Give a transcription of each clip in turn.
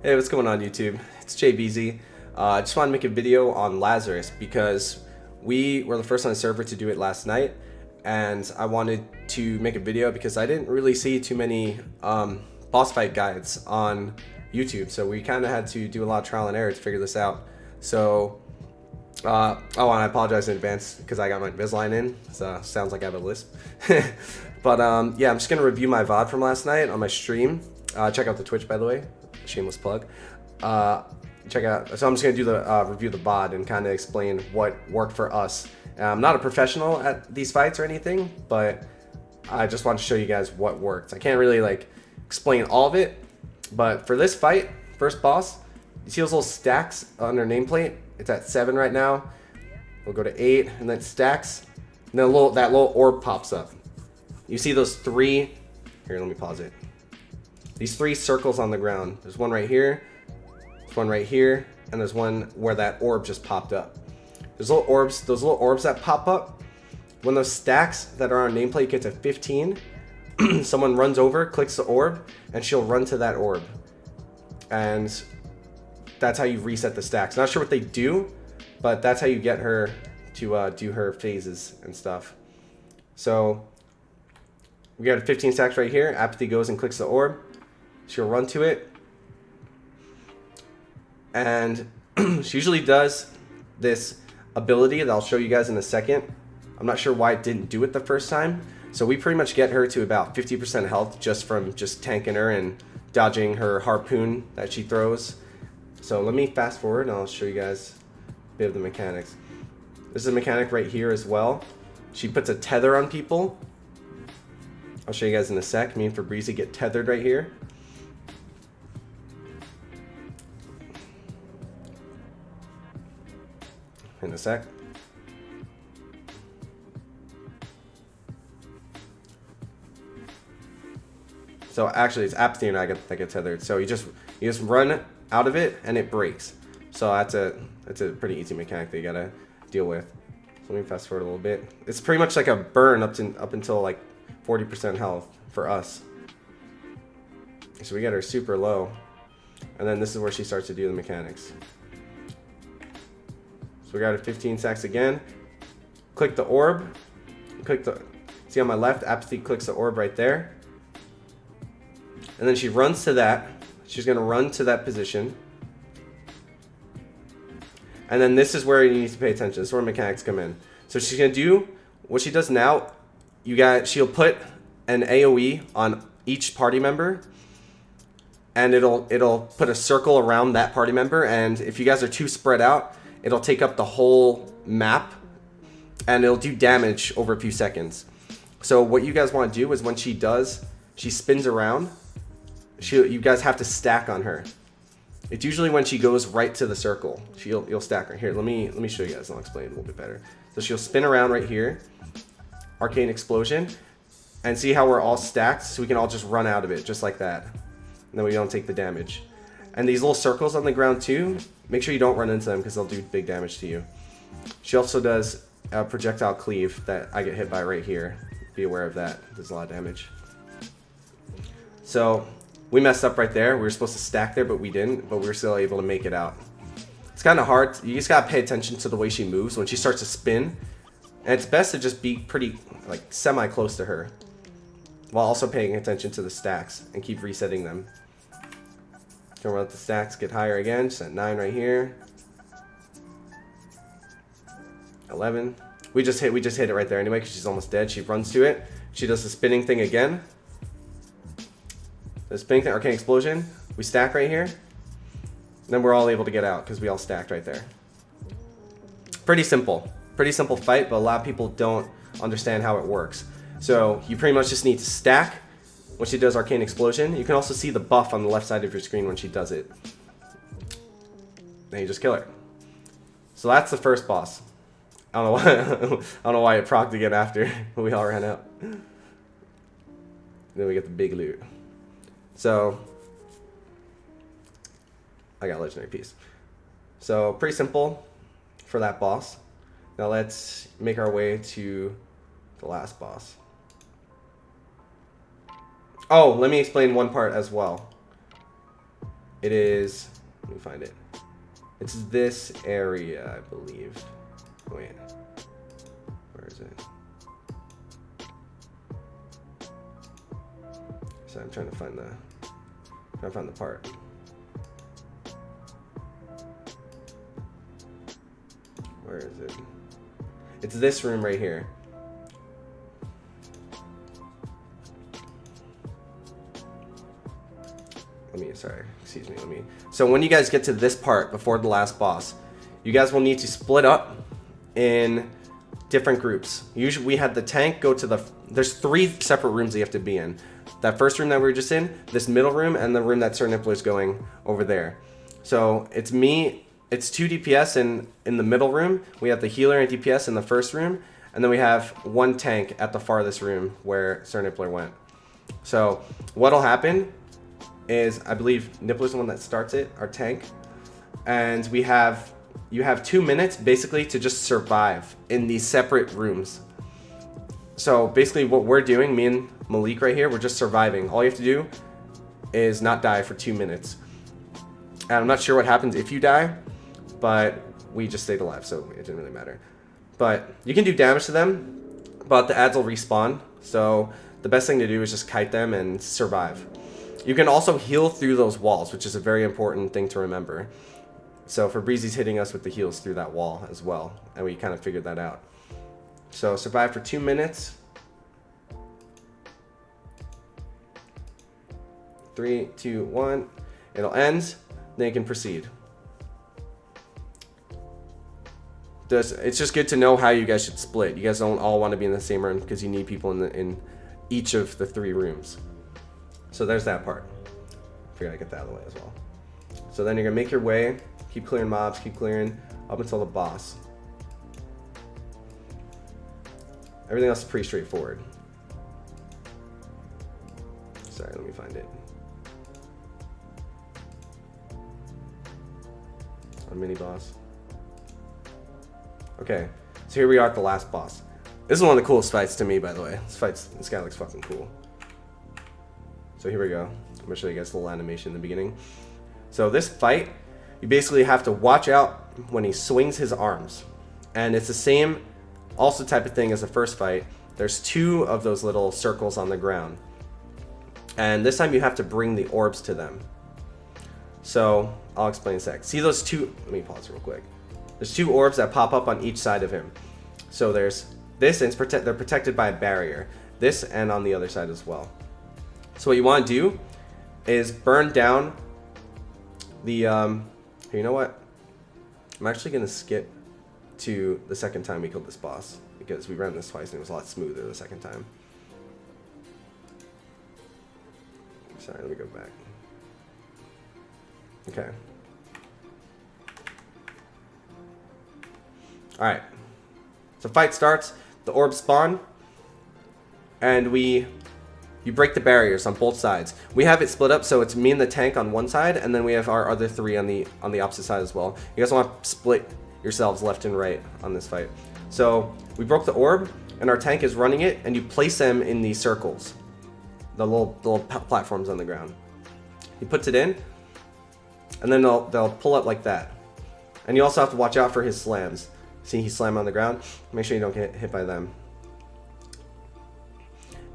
Hey, what's going on YouTube? It's JBZ. I just wanted to make a video on Lazarus because we were the first on the server to do it last night, and I wanted to make a video because I didn't really see too many boss fight guides on YouTube, so we kind of had to do a lot of trial and error to figure this out. So, and I apologize in advance because I got my Invisalign in, so sounds like I have a lisp. But yeah, I'm just gonna review my VOD from last night on my stream. Check out the Twitch, by the way. Shameless plug. Check out. So I'm just gonna do the review the VOD and kind of explain what worked for us. I'm not a professional at these fights or anything, but I just want to show you guys what worked. I can't really like explain all of it, but for this fight, first boss, you see those little stacks on their nameplate? It's at 7 right now. We'll go to 8, and then stacks, and then that little orb pops up. You see those 3? Here, let me pause it. These 3 circles on the ground. There's one right here, there's one right here, and there's one where that orb just popped up. Those little orbs that pop up, when those stacks that are on nameplate get to 15, someone runs over, clicks the orb, and she'll run to that orb. And that's how you reset the stacks. Not sure what they do, but that's how you get her to do her phases and stuff. So we got 15 stacks right here. Apathy goes and clicks the orb. She'll run to it, and she usually does this ability that I'll show you guys in a second. I'm not sure why it didn't do it the first time. So we pretty much get her to about 50% health just from just tanking her and dodging her harpoon that she throws. So let me fast forward and I'll show you guys a bit of the mechanics. This is a mechanic right here as well. She puts a tether on people. I'll show you guys in a sec. Me and Fabrizi get tethered right here. In a sec. So actually it's Apathy and I that get tethered. So you just run out of it and it breaks. So that's a pretty easy mechanic that you gotta deal with. So let me fast forward a little bit. It's pretty much like a burn up until like 40% health for us. So we get her super low. And then this is where she starts to do the mechanics. So we got her 15 stacks again. Click the orb. See on my left, Apathy clicks the orb right there. And then she runs to that. She's gonna run to that position. And then this is where you need to pay attention. This is where mechanics come in. So she's gonna do what she does now. She'll put an AoE on each party member, and it'll put a circle around that party member. And if you guys are too spread out, it'll take up the whole map, and it'll do damage over a few seconds. So what you guys want to do is when she spins around, you guys have to stack on her. It's usually when she goes right to the circle. You'll stack her. Here, let me show you guys, and I'll explain it a little bit better. So she'll spin around right here, Arcane Explosion, and see how we're all stacked, so we can all just run out of it, just like that. And then we don't take the damage. And these little circles on the ground too, make sure you don't run into them because they'll do big damage to you. She also does a projectile cleave that I get hit by right here. Be aware of that. Does a lot of damage. So we messed up right there. We were supposed to stack there, but we didn't. But we were still able to make it out. It's kind of hard. You just gotta pay attention to the way she moves when she starts to spin. And it's best to just be pretty, like, semi-close to her, while also paying attention to the stacks and keep resetting them. Gonna let the stacks get higher again. Just at 9 right here. 11. We just hit it right there anyway because she's almost dead. She runs to it. She does the spinning thing again. The spinning thing, Arcane Explosion. We stack right here. And then we're all able to get out because we all stacked right there. Pretty simple. Pretty simple fight, but a lot of people don't understand how it works. So you pretty much just need to stack when she does Arcane Explosion. You can also see the buff on the left side of your screen when she does it. Then you just kill her. So that's the first boss. I don't know why, I don't know why it procced again after we all ran out. Then we get the big loot. So I got legendary piece. So pretty simple for that boss. Now let's make our way to the last boss. Oh, let me explain one part as well. It is, let me find it. It's this area, I believe. Wait, where is it? So I'm trying to find the part. Where is it? It's this room right here. So when you guys get to this part before the last boss, you guys will need to split up in different groups. Usually we had the tank go to there's 3 separate rooms you have to be in. That first room that we were just in, this middle room, and the room that Sir Nippler's going over there. So it's me, it's 2 DPS in the middle room. We have the healer and DPS in the first room, and then we have 1 tank at the farthest room where Sir Nippler went. So what'll happen is, I believe Nippler's the one that starts it, our tank, and you have 2 minutes basically to just survive in these separate rooms. So basically what we're doing, me and Malik right here, we're just surviving. All you have to do is not die for 2 minutes. And I'm not sure what happens if you die, but we just stayed alive, so it didn't really matter. But you can do damage to them, but the ads will respawn. So the best thing to do is just kite them and survive. You can also heal through those walls, which is a very important thing to remember. So Fabrizi's hitting us with the heals through that wall as well, and we kind of figured that out. So survive for 2 minutes. 3, 2, 1. It'll end. Then you can proceed. It's just good to know how you guys should split. You guys don't all want to be in the same room because you need people in each of the 3 rooms. So there's that part. Figured I'd get that out of the way as well. So then you're gonna make your way, keep clearing mobs, keep clearing up until the boss. Everything else is pretty straightforward. Sorry, let me find it. A mini boss. Okay, so here we are at the last boss. This is one of the coolest fights to me, by the way. This guy looks fucking cool. So here we go. I'm gonna show you guys a little animation in the beginning. So this fight, you basically have to watch out when he swings his arms. And it's the same also type of thing as the first fight. There's 2 of those little circles on the ground. And this time you have to bring the orbs to them. So I'll explain in a sec. See those 2, let me pause real quick. There's 2 orbs that pop up on each side of him. So there's this, and they're protected by a barrier. This and on the other side as well. So what you want to do is burn down the, you know what? I'm actually going to skip to the second time we killed this boss, because we ran this twice and it was a lot smoother the second time. Sorry, let me go back. Okay. Alright. So fight starts, the orbs spawn, and you break the barriers on both sides. We have it split up, so it's me and the tank on one side, and then we have our other 3 on the opposite side as well. You guys want to split yourselves left and right on this fight. So we broke the orb, and our tank is running it, and you place them in these circles, the little platforms on the ground. He puts it in, and then they'll pull up like that. And you also have to watch out for his slams. See, he slammed on the ground. Make sure you don't get hit by them.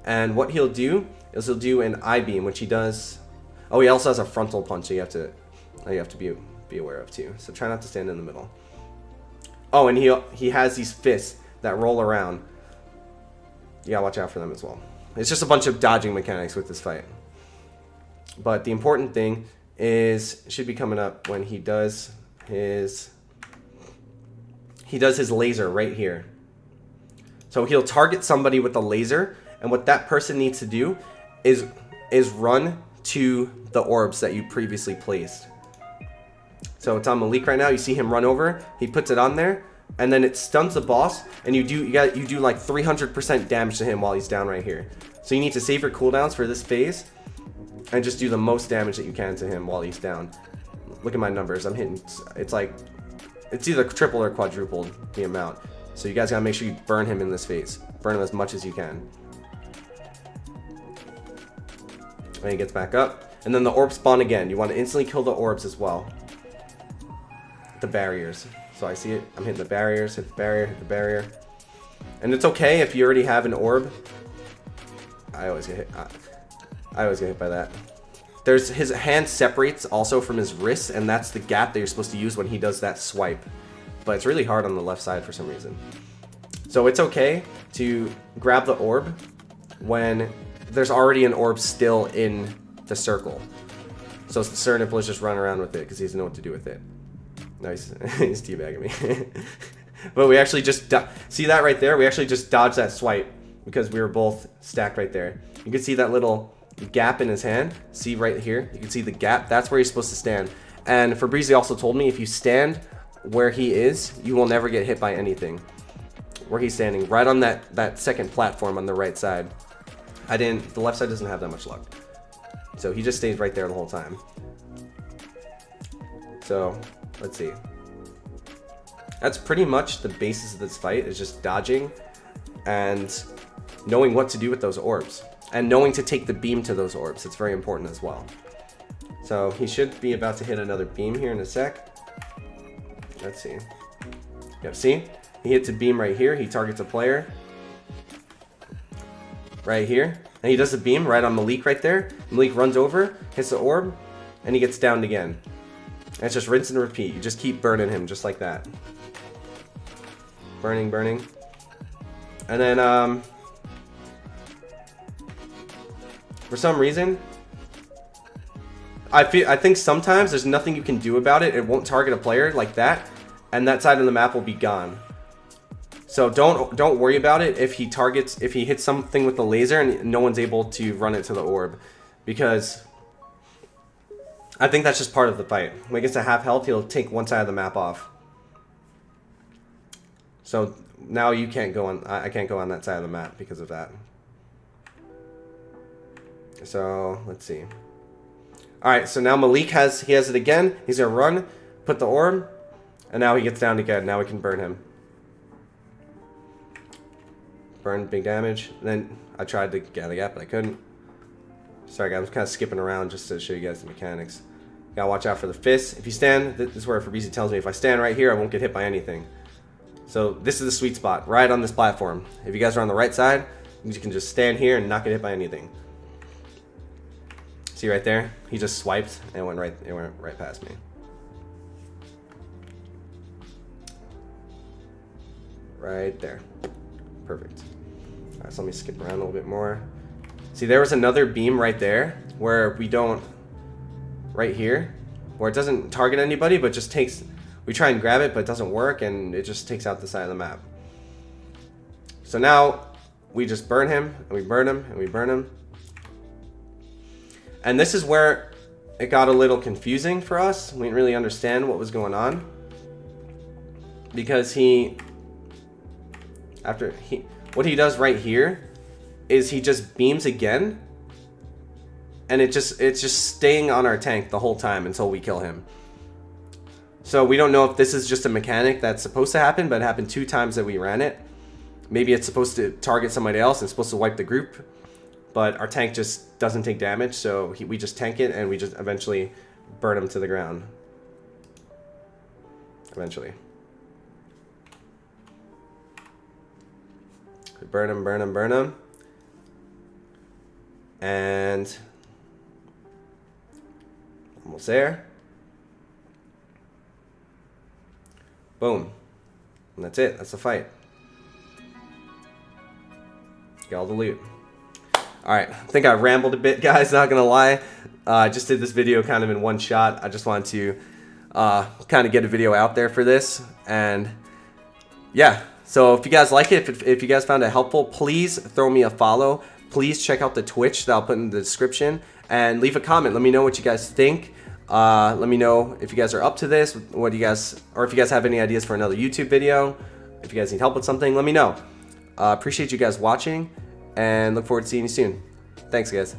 And what he'll do is he'll do an I-beam, which he does. Oh, he also has a frontal punch that you have to be aware of too. So try not to stand in the middle. Oh, and he has these fists that roll around. You gotta watch out for them as well. It's just a bunch of dodging mechanics with this fight. But the important thing is, it should be coming up when he does his laser right here. So he'll target somebody with a laser, and what that person needs to do is run to the orbs that you previously placed. So it's on Malik right now. You see him run over. He puts it on there, and then it stuns the boss, and you do like 300% damage to him while he's down right here. So you need to save your cooldowns for this phase, and just do the most damage that you can to him while he's down. Look at my numbers. I'm hitting. It's either triple or quadrupled the amount. So you guys gotta make sure you burn him in this phase. Burn him as much as you can. And he gets back up. And then the orbs spawn again. You want to instantly kill the orbs as well. The barriers. So I see it. I'm hitting the barriers. Hit the barrier. Hit the barrier. And it's okay if you already have an orb. I always get hit. I always get hit by that. There's his hand separates also from his wrist, and that's the gap that you're supposed to use when he does that swipe. But it's really hard on the left side for some reason. So it's okay to grab the orb when there's already an orb still in the circle. So Sir Nipple is just running around with it because he doesn't know what to do with it. No, he's teabagging me. But we actually just see that right there? We actually just dodged that swipe because we were both stacked right there. You can see that little gap in his hand. See right here? You can see the gap. That's where he's supposed to stand. And Fabrizi also told me if you stand where he is, you will never get hit by anything. Where he's standing, right on that second platform on the right side. The left side doesn't have that much luck. So he just stays right there the whole time. So, let's see. That's pretty much the basis of this fight, is just dodging and knowing what to do with those orbs. And knowing to take the beam to those orbs. It's very important as well. So he should be about to hit another beam here in a sec. Let's see. Yep, see? He hits a beam right here. He targets a player. Right here. And he does a beam right on Malik right there. Malik runs over, hits the orb, and he gets downed again. And it's just rinse and repeat. You just keep burning him just like that. Burning, burning. And then, for some reason, I think sometimes there's nothing you can do about it. It won't target a player like that, and that side of the map will be gone. So don't worry about it if he hits something with the laser and no one's able to run it to the orb, because I think that's just part of the fight. When he gets to half health, he'll take one side of the map off. So now you can't go on. I can't go on that side of the map because of that. So let's see. All right, so now Malik has it again. He's gonna run, put the orb, and now he gets down again. Now we can burn him. Burn, big damage. And then I tried to get the gap, but I couldn't. Sorry guys, I'm kind of skipping around just to show you guys the mechanics. You gotta watch out for the fists. If you stand, this is where Fabrizi tells me if I stand right here, I won't get hit by anything. So this is the sweet spot, right on this platform. If you guys are on the right side, you can just stand here and not get hit by anything. See right there? He just swiped and it went right past me. Right there. Perfect. All right, so let me skip around a little bit more. See, there was another beam right there where we don't, right here, where it doesn't target anybody, but just takes, we try and grab it, but it doesn't work, and it just takes out the side of the map. So now we just burn him, and we burn him, and we burn him. And this is where it got a little confusing for us. We didn't really understand what was going on. Because what he does right here is he just beams again. And it's just staying on our tank the whole time until we kill him. So we don't know if this is just a mechanic that's supposed to happen, but it happened 2 times that we ran it. Maybe it's supposed to target somebody else and it's supposed to wipe the group. But our tank just doesn't take damage, so we just tank it and we just eventually burn him to the ground. Eventually. Burn him, burn him, burn him. And almost there. Boom. And that's it. That's the fight. Get all the loot. Alright, I think I rambled a bit, guys, not gonna lie. I just did this video kind of in one shot. I just wanted to kind of get a video out there for this. And yeah, so if you guys like it, if you guys found it helpful, please throw me a follow. Please check out the Twitch that I'll put in the description. And leave a comment. Let me know what you guys think. Let me know if you guys are up to this, or if you guys have any ideas for another YouTube video. If you guys need help with something, let me know. Appreciate you guys watching. And look forward to seeing you soon. Thanks, guys.